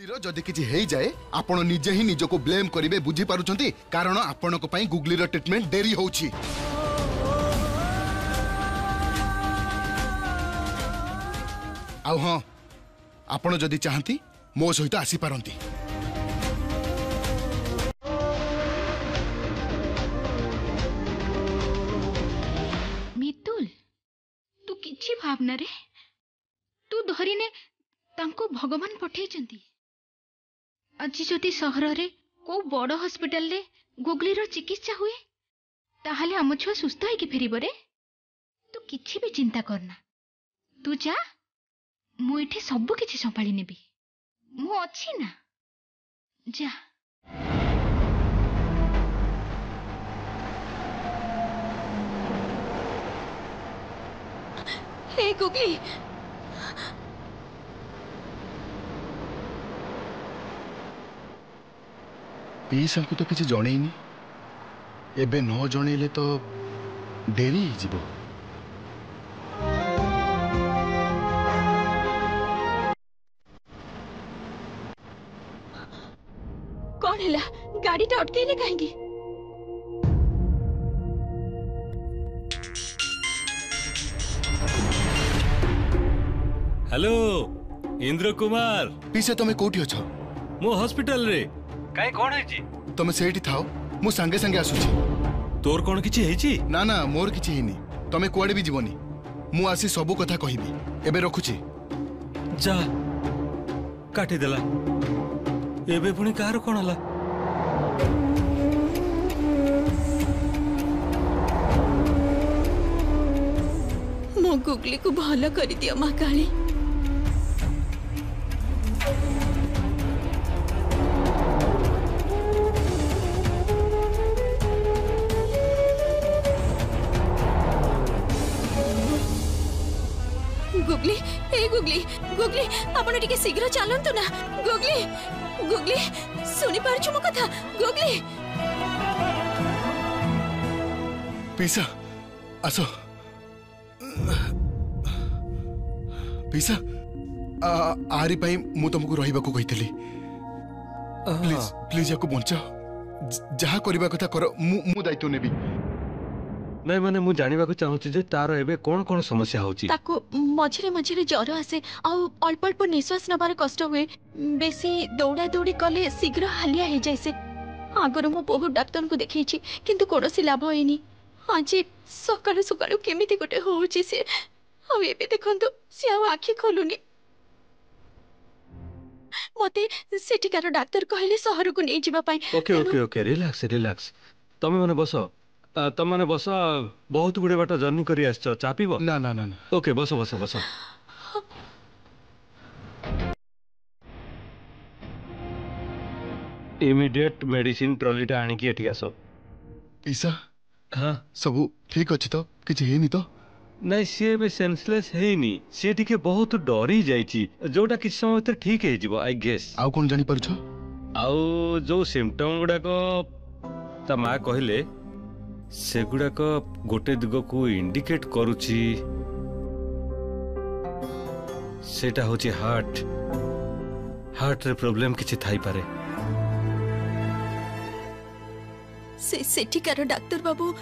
गुगलीर जदि किछि हेई जाए आपण निजे ही निजको ब्लेम करिवे बुझी पारुछंती कारण आपणक पई गुगलीर ट्रीटमेंट देरी होउछि। आउ हां आपण जदि चाहंती मो सहित आसी पारंती। मितुल तू किछि भावना रे तू धरिने तांको भगवान पठेइचंती। आज जदि सहर रे को बड़ हॉस्पिटल रे गुगलीर चिकित्सा हुए ताहाले हम छुआ सुस्थ होइके फेरिब रे। तू किछि भी चिंता करना तू जा मु एठी सब किछि संभाली नेबी मु अछि ना जा। हे गुगली पीसा को तो किसी जणेनी एबे न जणेले तो डेरी जीवो। कौन है गाड़ी टा अटकेले कहीं? हेलो इंद्र कुमार पीसे तमे कोठी अछ? मो हॉस्पिटल रे काई कोन है जी? तमे सेठी थाओ मु संगे संगे आसुची। तोर कोन किछि है जी? ना ना मोर किछि हेनी तमे कुआडे भी जीवनी मु आसी सब कथा कहिबी एबे रखुची। जा काटी देला एबे पुनी कार कोन हला? मो गुगली को भलो कर दिया मां काली। गुगली ए गुगली गुगली आपण टिके शीघ्र चलंतु ना। गुगली गुगली सुनी पारछु मो कथा? गुगली पीसा आसो पीसा आरी पाई मु तुमको रहिबा को कहितली। प्लीज प्लीज याको बंचाओ जहा करबा कथा करो मु दायित्व नेबी। नहीं माने मु जानिबा को चाहूची जे तारो एबे कोन कोन समस्या होची? ताको मझिरे मझिरे ज्वर आसे आ अल्प अल्प निश्वास नबार कष्ट हुए बेसी दौड़ा दौड़ी कले शीघ्र हालिया हे जायसे। आगर मु बहुत डाक्टर को देखैछि किंतु कोनोसी लाभ होइनी। आज सकाळु सकाळु केमिति गोटे होउछि से आ एबे देखंतु से आ आखि खोलुनी। मते सेठिकार डाक्टर कहले शहर को नै जिबा पाई। Okay okay okay relax relax तमे माने बसो तमे माने बसो बहुत गुडे बाट जर्नी करी आछो चा पीबो? ना ना ना ओके बसो बसो बसो। इमीडिएट मेडिसिन ट्रॉलीटा आनी की एठी आसो। पीसा हां सब ठीक अछि तो किछि हेनी तो? नहीं सी बे सेंसलेस हेनी सी टिके बहुत डरी जाईची जोटा किछ समय त ठीक हे जिवो आई गेस। आउ कोन जानि परछो? आउ जो सिम्पटम गुडा को ता मा कहिले सेगुडा को गोटे दिग को इंडिकेट करूची सेटा होची हार्ट हार्ट रे प्रॉब्लम किछि थाई पारे। सेठिकार डाक्टर बाबू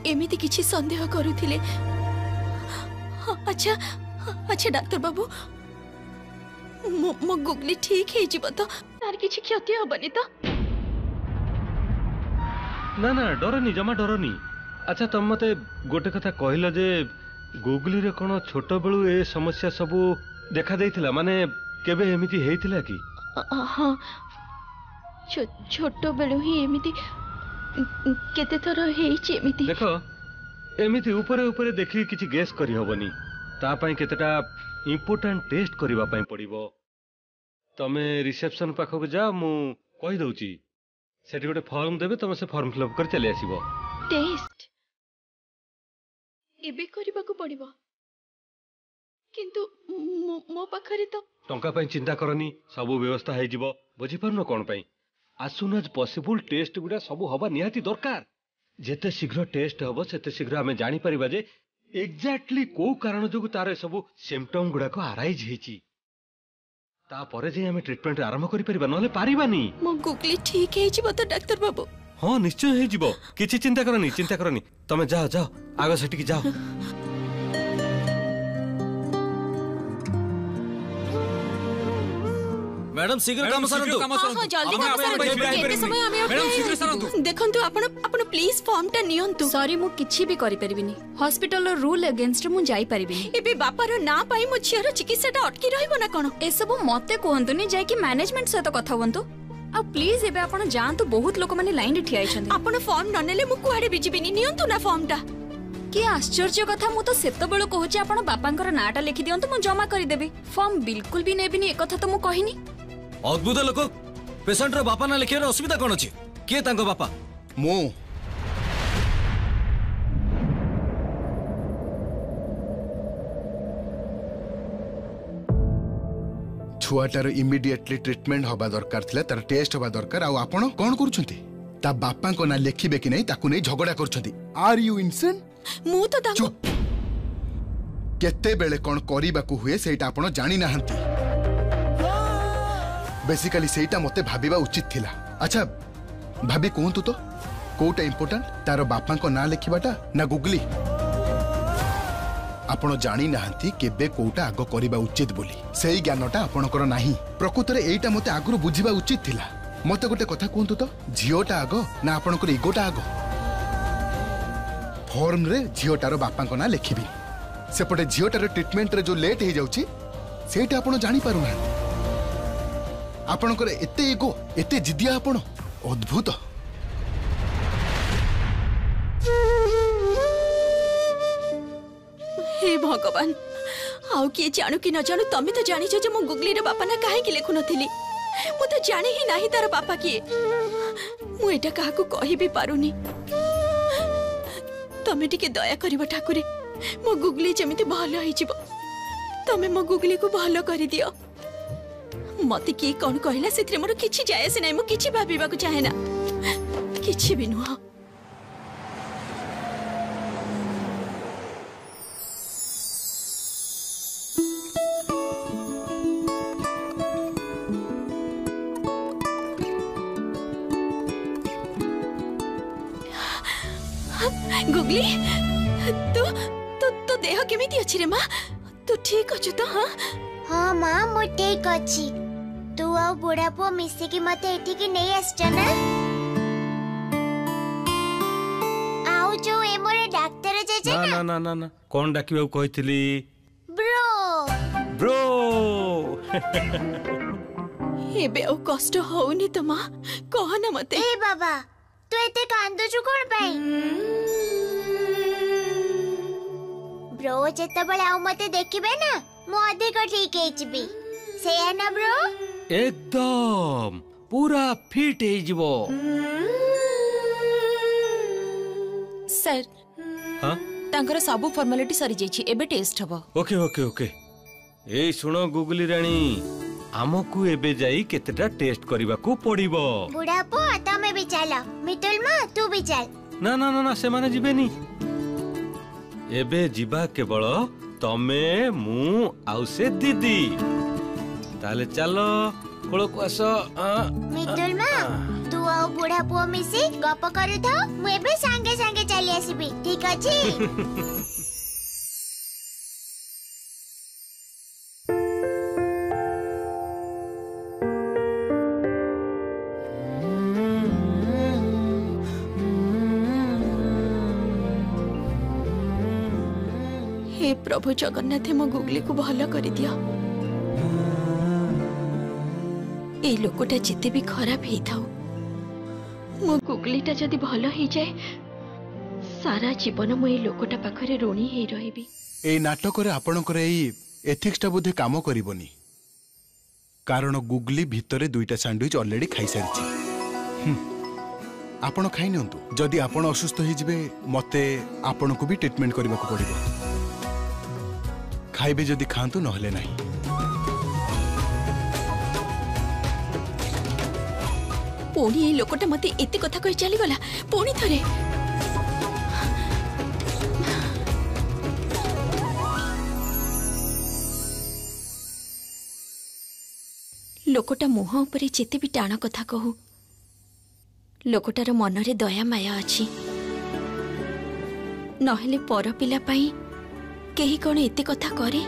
एमिति किछि संदेह करूथिले। अच्छा अच्छा डाक्टर बाबू मो गुगली ठीक है जीव तो तार किछि क्षति हबनी तो? ना ना डरनी जमा डरनी। अच्छा तुम मते गोटे कथा कहला जे गुगली रे कोन छोट बेलू ए समस्या सब देखा देइथिला माने केबे एमिति हेइथिला की? हां छोट बेलू ही एमिति केते थर हेइछि एमिति। देखो एमिति ऊपरे ऊपरे देखि किछि गेस करि होबनी ता पई केतेटा इंपोर्टेंट टेस्ट करिवा पई पड़िबो। तमे रिसेप्शन पाखक जा मु कहि दउची सेठी गोटे फॉर्म देबे तमे से फॉर्म फिलअप कर चले आसीबो। टेस्ट एबे करिबा को पड़िबो किंतु मो पाखरे तो टंका पई चिंता करनी सब व्यवस्था हे जिवो बुझी परनो कोन पई as soon as possible test गुडा सब हबा निहाती दरकार। जेते शीघ्र टेस्ट हबो सेते शीघ्र हमें जानि परिबा जे एग्जैक्टली को कारण जोगु तारे सब सिम्पटम गुडा को अराइज हेची तापरे जे हमें ट्रीटमेंट आरंभ करि परिबा नले पारिबानी। मो गुगली ठीक है जीव तो डॉक्टर बाबू। हां निश्चय हे जीवो किछि चिंता करनी तमे जाओ जाओ आगो सेठी की जाओ। मैडम शीघ्र काम सरंतु। हां जल्दी काम सरंतु केते समय हमें मैडम शीघ्र सरंतु। देखंतु आपण प्लीज फॉर्म टा नियंतु। सॉरी मु किछि भी करि परिबिनी हॉस्पिटल रो रूल अगेंस्ट मु जाई परिबिनी। एबे बापार ना पाई मो छियर चिकित्साटा अटकी रहइबो ना कोन ए सब मते कोहंतुनी जाय कि मैनेजमेंट सहित कथा होंतु। आ प्लीज एबे आपण जानतु बहुत लोक माने लाइन रे ठिया आइछन। आपण फॉर्म न नेले मु कुआडे बिजिबिनी नियंतु ना फॉर्म टा। कि आश्चर्य कथा मु तो सेतो बेलो कहूची आपण बापांकर नाटा लिखि दियंतु मु जमा करि देबी। फॉर्म बिल्कुल भी नेबिनी ए कथा तो मु कहिनी। अद्भुत लोक पेशेंट रो बापा ना लिखियार असुविधा कोन अछि? के तांको बापा? मो छुआटार इमिडिएटली ट्रीटमेंट हवा दरकार थिला तार टेस्ट हवा दरकार आ आपण कोन करूछंती ता बापा को ना लेखिबे कि नहीं ताकू नहीं झगड़ा करछंती। Are you insane? मु तो तांको केते बेले कोन करिबा को हुए सेटा आपण जानि नाहंती। बेसिकली सेटा मते भाबिबा उचित थिला। अच्छा भाबी कोहंतु तो कोटा इंपोर्टेंट तार बापा को ना लिखिबाटा ना गुगली? आपण जानि नाहंती केबे कोटा आगो करिबा उचित बोली सेही ज्ञानटा आपणकर नाही। प्रकृतरे एइटा मते आगुरु बुझिबा उचित थिला। मते गोटे कथा कोहंतु तो झियोटा आगो ना आपणकर इगोटा आगो? फॉर्म रे झियोटार बापा को ना लिखिबी सेपटे झियोटार ट्रीटमेंट रे जो लेट हे जाउची सेटा आपण जानि पारु ना। आपणकर एते इगो एते जिदिया आपण अद्भुत। हे भगवान आउ किए जानू कि न जानू तमे तो जानी जे मो गुगली रे बापा ना काहे कि लेखु नथिली। मु तो जानि ही नाही तार बापा किए। मु एटा काहा को कहि भी पारुनी। तमे टिके दया करिवो ठाकुरे मो गुगली जेमिति भलो होई जिवो। तमे मो गुगली को भलो करि दियो। मते की कोन कहला सेथरे मोर किछि जायसे नै। मु किछि भाबिबा को चाहे ना किछि भी नुह। गुगली तू तू तो देह केमिति अछि रे मां? तू ठीक अछु तो? हां हां मां मो ठीक अछि। तू आ बुढ़ा पो मिसी की मते एठी की नहीं आछन ना? आउ जो ए मोरे डॉक्टर जे जे ना ना ना ना कोन डाकिबा कहितली? ब्रो ब्रो एबे ओ कष्ट होउनी तो मां कह ना मते। ए बाबा तू एते कांदो छु कोन पई? ब्रो जेते बळे आउ मते देखिबे ना मो अधिक ठीक हेइचबी से है ना ब्रो? एकदम पूरा फिट हे जिवो। सर हां तांकर सब फॉर्मेलिटी सरी जाई छी एबे टेस्ट हबो। ओके ओके ओके ए सुनो गुगली रानी हमकु एबे जाई केतेटा टेस्ट करबा को पड़िबो। बुढ़ा पो तमे भी चला मितुल मां तू भी चल। ना ना ना ना से माने जिबेनी एबे जिबा केवल तमे मु आउ से दीदी ताले चलो कोलो को आसो। मितुल मां तू आ बुढ़ा पो मिसी गप करू था मु एबे संगे संगे चली आसीबी ठीक अछि? हे प्रभु जगन्नाथ मो गुगली को भलो करि दियो। ए लोकटा जिते भी खराब हेई थाउ मो गुगलीटा जदी भलो हेई जाए सारा जीवन मो ए लोकटा पाखरे ऋणी हेई रहिबी। ए नाटक रे आपणकर एई एथिक्सटा बुद्धि काम करिवनी कारण गुगली भितरे दुईटा सैंडविच ऑलरेडी खाई सारिछि। आपण खाई नियंतु जदि आपण असुस्थ हो जिवे मते आपण को भी ट्रीटमेंट करबा को पड़िबो। खाइबे जदि खांतु नहले नाही। पुणी ए लोकटा मते एते कथा कहि चली गला पुणी थरे। लोकटा मुह उपरे जेते भी टाण कथा कहू लोकटार मनरे दया माया अछि नहेले पर पिला पाई केही कोन एते कथा करे।